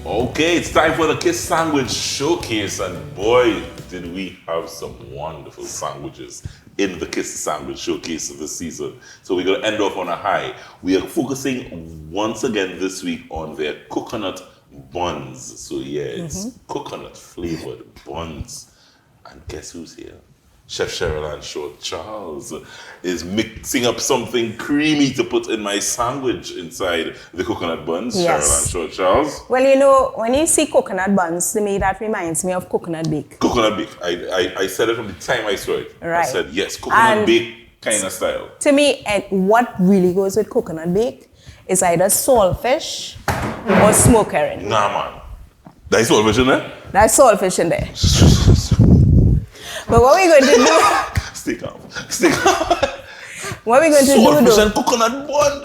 Okay, it's time for the Kiss Sandwich Showcase, and boy, did we have some wonderful sandwiches in the Kiss Sandwich Showcase of this season. So we're going to end off on a high. We are focusing once again this week on their coconut buns. So yeah, it's coconut flavored buns. And guess who's here? Chef Cheryl-Ann Shortt-Charles is mixing up something creamy to put in my sandwich inside the coconut buns. Yes. Cheryl-Ann Shortt-Charles. Well, you know, when you see coconut buns, to me that reminds me of coconut bake. Coconut bake. I said it from the time I saw it. Right. I said, yes, coconut bake kind of style. To me, and what really goes with coconut bake is either saltfish or smoked herring. Nah, man. That's saltfish in there? That's saltfish in there. But what we're going to do... Stay calm. Stay calm. What we're going to do Saltfish though... and coconut bun.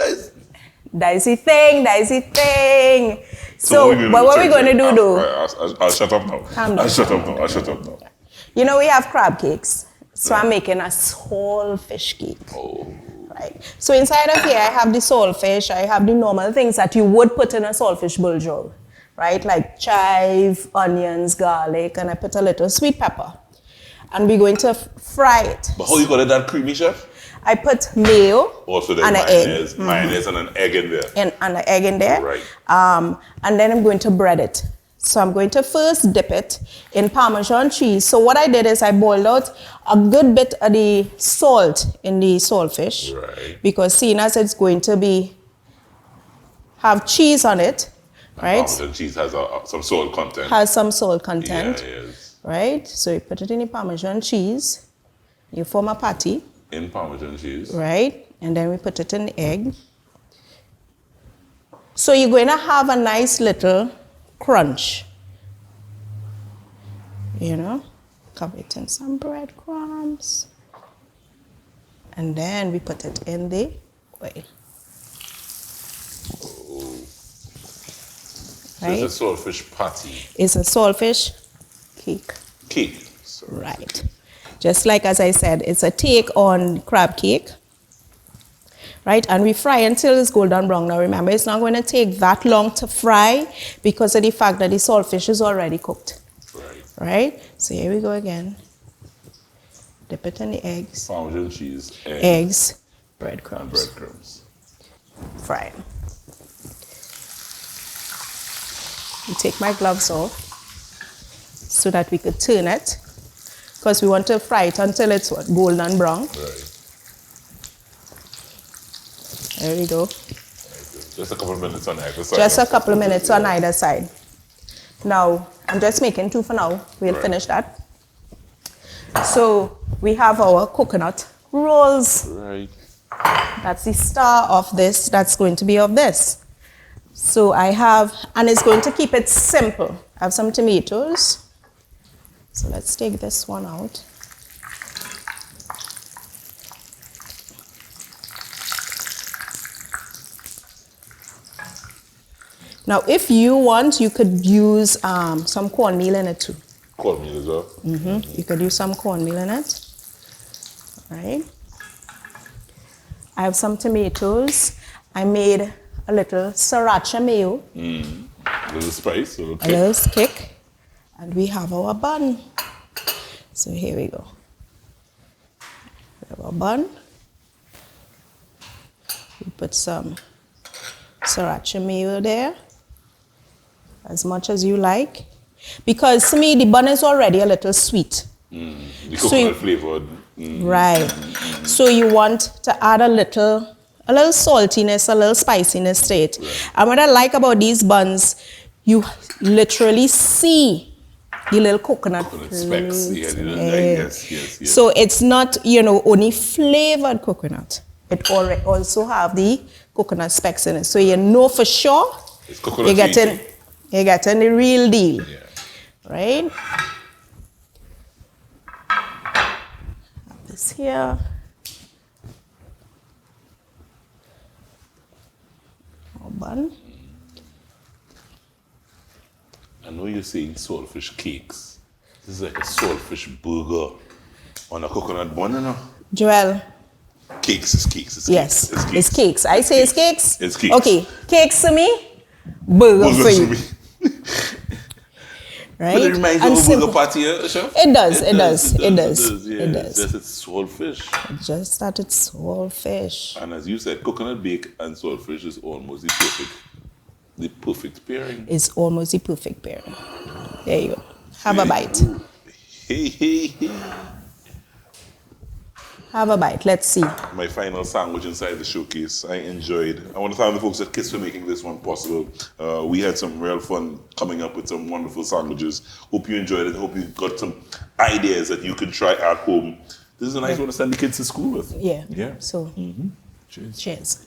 That's the thing. So what we're going to do though... I'll shut up now. Calm down. I'll shut up now. You know, we have crab cakes. So I'm making a saltfish cake. Oh. Right. So inside of here, I have the saltfish. I have the normal things that you would put in a saltfish bowl, right? Like chive, onions, garlic, and I put a little sweet pepper. And we're going to fry it. But how you got it that creamy, chef? I put mayo Also there's and mayonnaise. an egg. Mayonnaise and an egg in there. And an egg in there. Right. And then I'm going to bread it. So I'm going to first dip it in Parmesan cheese. So what I did is I boiled out a good bit of the salt in the saltfish. Right. Because seeing as it's going to have cheese on it, right? Parmesan cheese has some salt content. Has some salt content. Yeah, yes. Right? So you put it in the Parmesan cheese. You form a patty. In Parmesan cheese. Right? And then we put it in the egg. So you're going to have a nice little crunch. You know? Cover it in some breadcrumbs. And then we put it in the oil. Oh. Right? So it's a saltfish patty. It's a saltfish cake. Cake. Sorry. Right. Just like as I said, it's a take on crab cake. Right? And we fry until it's golden brown. Now remember, it's not going to take that long to fry because of the fact that the saltfish is already cooked. Right. Right? So here we go again. Dip it in the eggs. Parmesan cheese. Eggs. And Breadcrumbs. breadcrumbs. Fry. You take my gloves off so that we could turn it because we want to fry it until it's golden brown. Right. There we go. Just a couple of minutes on either side. Just a couple of minutes on either side. Now, I'm just making two for now. We'll finish that. So we have our coconut rolls. Right. That's the star of this. That's going to be of this. So I have, and it's going to keep it simple. I have some tomatoes. So let's take this one out. Now, if you want, you could use some cornmeal in it too. Cornmeal as well? Mm-hmm. You could use some cornmeal in it. All right. I have some tomatoes. I made a little SRIRACHA mayo. A little spice, a little kick. A little kick. And we have our bun. So here we go. We have our bun. We put some SRIRACHA mayo there. As much as you like. Because to me, the bun is already a little sweet. The coconut flavored. Right. So you want to add a little saltiness, a little spiciness to it. Right. And what I like about these buns, you literally see the little coconut specks. Yes. So it's not, only flavored coconut. It also have the coconut specks in it. So you know for sure you're getting the real deal. Yeah. Right? This here. Our bun. I know you're saying saltfish cakes. This is like a saltfish burger on a coconut bun, you know? Joel. Cakes is cakes. It's Yes, cakes. it's cakes. I say it's cakes. It's cakes. Okay, cakes to me, burger for you. Right? But it reminds you of a burger patty, chef? It does. Yeah. It It's just it's saltfish. Just that it's saltfish. And as you said, coconut bake and saltfish is almost the perfect pairing. It's almost the perfect pairing. There you go. Have a bite. Hey. Have a bite. Let's see. My final sandwich inside the showcase. I enjoyed. I want to thank the folks at Kiss for making this one possible. We had some real fun coming up with some wonderful sandwiches. Hope you enjoyed it. Hope you got some ideas that you can try at home. This is a nice one to send the kids to school with. Yeah. Yeah. So, Cheers. cheers.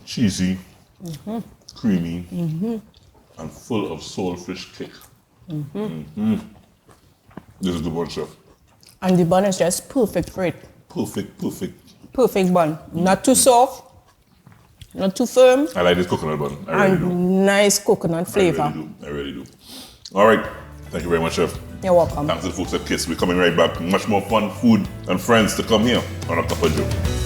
Cheesy, creamy, and full of saltfish kick. This is the bun, chef. And the bun is just perfect for it. Perfect. Perfect bun. Not too soft, not too firm, I like this coconut bun. I really do. and nice coconut flavor. I really do. All right. Thank you very much, chef. You're welcome. Thanks to the folks at Kiss. We're coming right back. Much more fun, food, and friends to come here on A Cup of Joe.